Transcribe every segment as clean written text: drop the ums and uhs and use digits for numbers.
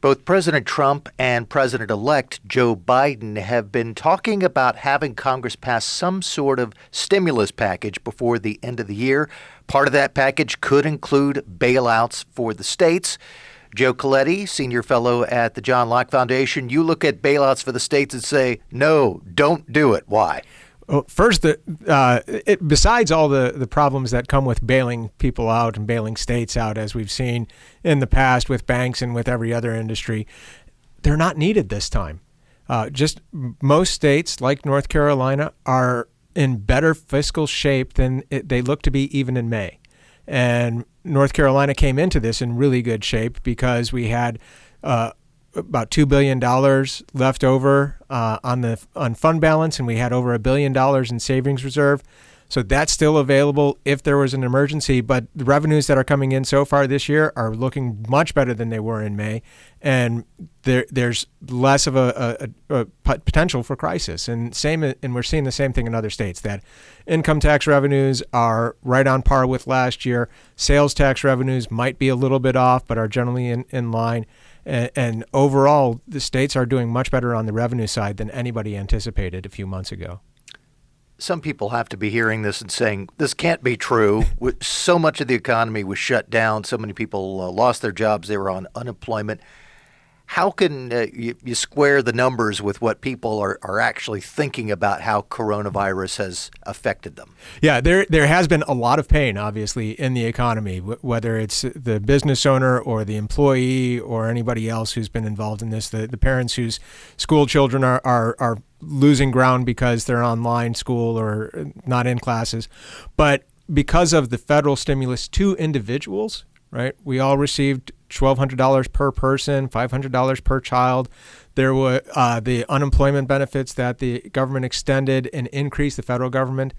Both President Trump and President-elect Joe Biden have been talking about having Congress pass some sort of stimulus package before the end of the year. Part of that package could include bailouts for the states. Joe Coletti, senior fellow at the Locke Foundation, you look at bailouts for the states and say, no, don't do it. Why? Well, first, besides all the problems that come with bailing people out and bailing states out, as we've seen in the past with banks and with every other industry, they're not needed this time. Just most states, like North Carolina, are in better fiscal shape than they look to be even in May. And North Carolina came into this in really good shape because we had about $2 billion left over on fund balance, and we had over $1 billion in savings reserve. So that's still available if there was an emergency. But the revenues that are coming in so far this year are looking much better than they were in May, and there's less of a potential for crisis. And we're seeing the same thing in other states, that income tax revenues are right on par with last year. Sales tax revenues might be a little bit off, but are generally in line. And overall, the states are doing much better on the revenue side than anybody anticipated a few months ago. Some people have to be hearing this and saying, this can't be true. So much of the economy was shut down. So many people lost their jobs. They were on unemployment. How can you square the numbers with what people are actually thinking about how coronavirus has affected them? Yeah, there has been a lot of pain, obviously, in the economy, whether it's the business owner or the employee or anybody else who's been involved in this. The parents whose school children are losing ground because they're online school or not in classes. But because of the federal stimulus to individuals, right, we all received $1,200 per person, $500 per child. There were the unemployment benefits that the government extended and increased, the federal government,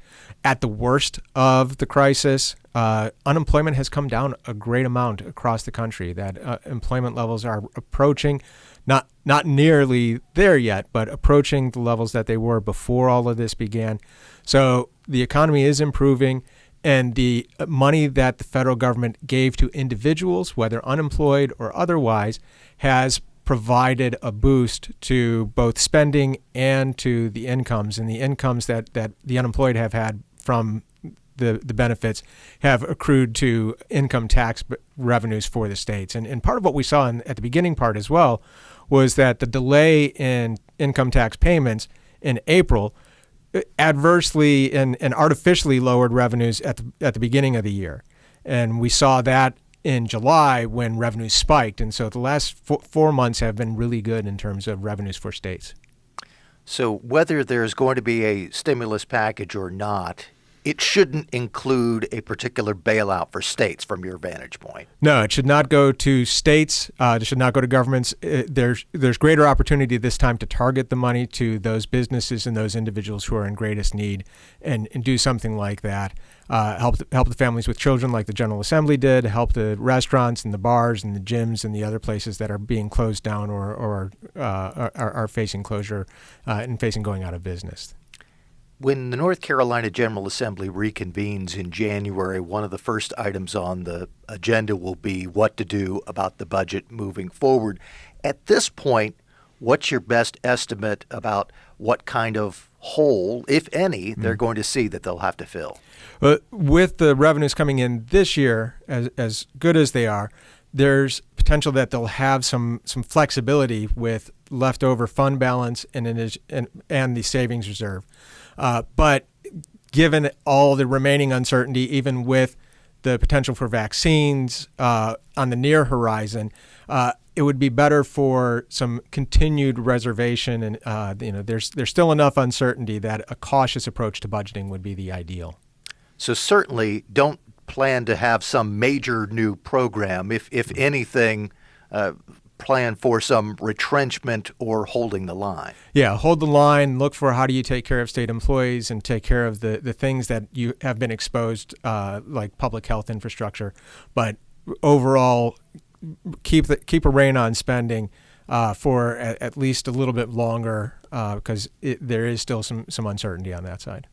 at the worst of the crisis. Unemployment has come down a great amount across the country. That employment levels are approaching, not nearly there yet, but approaching the levels that they were before all of this began. So the economy is improving. And the money that the federal government gave to individuals, whether unemployed or otherwise, has provided a boost to both spending and to the incomes. And the incomes that the unemployed have had from the benefits have accrued to income tax revenues for the states. And part of what we saw at the beginning part as well was that the delay in income tax payments in April adversely and artificially lowered revenues at the beginning of the year. And we saw that in July when revenues spiked. And so the last 4 months have been really good in terms of revenues for states. So whether there's going to be a stimulus package or not, it shouldn't include a particular bailout for states from your vantage point. No, it should not go to states. It should not go to governments. There's greater opportunity this time to target the money to those businesses and those individuals who are in greatest need and do something like that. Help the families with children like the General Assembly did, help the restaurants and the bars and the gyms and the other places that are being closed down or are facing closure and facing going out of business. When the North Carolina General Assembly reconvenes in January, one of the first items on the agenda will be what to do about the budget moving forward. At this point, what's your best estimate about what kind of hole, if any, they're going to see that they'll have to fill? With the revenues coming in this year, as good as they are, there's potential that they'll have some flexibility with leftover fund balance and the savings reserve. But given all the remaining uncertainty, even with the potential for vaccines on the near horizon, it would be better for some continued reservation. And there's still enough uncertainty that a cautious approach to budgeting would be the ideal. So certainly don't plan to have some major new program. If anything, plan for some retrenchment or holding the line. Yeah, hold the line, look for how do you take care of state employees and take care of the things that you have been exposed, like public health infrastructure. But overall, keep a rein on spending for at least a little bit longer because there is still some uncertainty on that side.